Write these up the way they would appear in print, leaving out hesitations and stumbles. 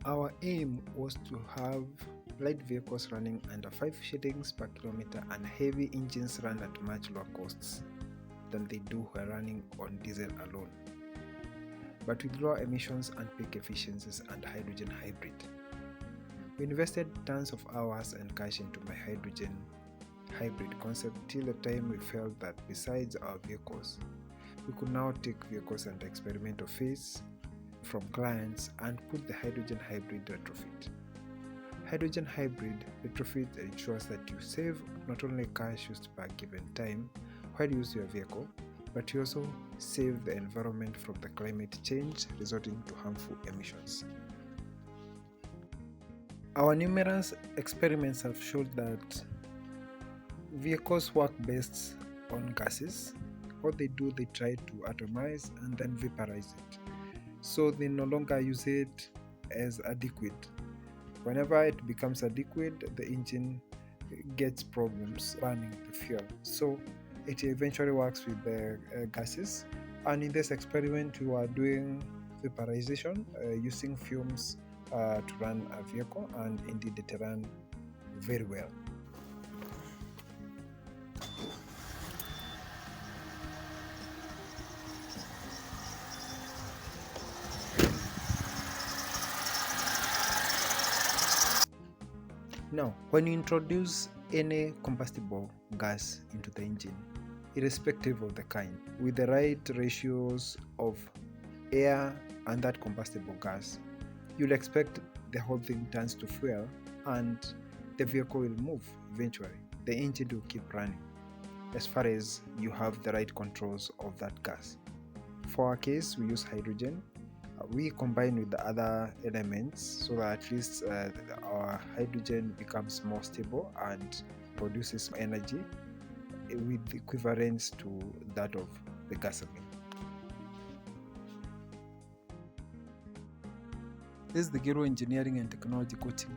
Our aim was to have light vehicles running under 5 shillings per kilometer and heavy engines run at much lower costs than they do when running on diesel alone, but with lower emissions and peak efficiencies and hydrogen hybrid. We invested tons of hours and cash into my hydrogen hybrid concept till the time we felt that besides our vehicles, we could now take vehicles under experimental phase from clients and put the hydrogen hybrid retrofit. Hydrogen hybrid retrofit ensures that you save not only cash used per given time while you use your vehicle, but you also save the environment from the climate change resulting to harmful emissions. Our numerous experiments have showed that vehicles work best on gases. What they do, they try to atomize and then vaporize it. So they no longer use it as a liquid. Whenever it becomes a liquid, the engine gets problems burning the fuel. So it eventually works with the gases. And in this experiment, we were doing vaporization using fumes to run a vehicle, and indeed it ran very well. Now, when you introduce any combustible gas into the engine, irrespective of the kind, with the right ratios of air and that combustible gas, you'll expect the whole thing turns to fuel and the vehicle will move eventually. The engine will keep running as far as you have the right controls of that gas. For our case, we use hydrogen. We combine with the other elements so that at least our hydrogen becomes more stable and produces energy with equivalence to that of the gasoline. This is the Giro Engineering and Technology Coaching.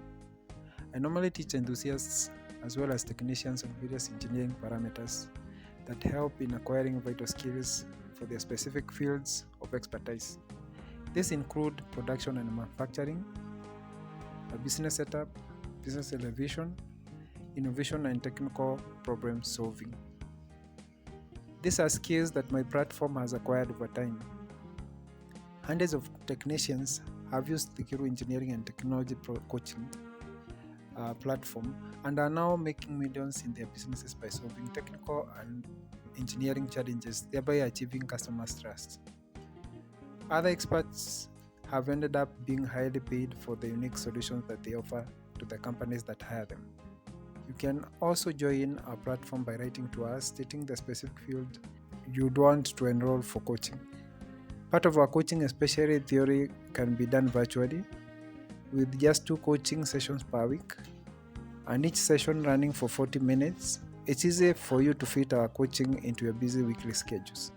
I normally teach enthusiasts as well as technicians on various engineering parameters that help in acquiring vital skills for their specific fields of expertise. These include production and manufacturing, a business setup, business elevation, innovation and technical problem solving. These are skills that my platform has acquired over time. Hundreds of technicians have used the Giro Engineering and Technology Coaching platform and are now making millions in their businesses by solving technical and engineering challenges, thereby achieving customers' trust. Other experts have ended up being highly paid for the unique solutions that they offer to the companies that hire them. You can also join our platform by writing to us stating the specific field you'd want to enroll for coaching. Part of our coaching, especially theory, can be done virtually with just 2 coaching sessions per week and each session running for 40 minutes. It's easy for you to fit our coaching into your busy weekly schedules.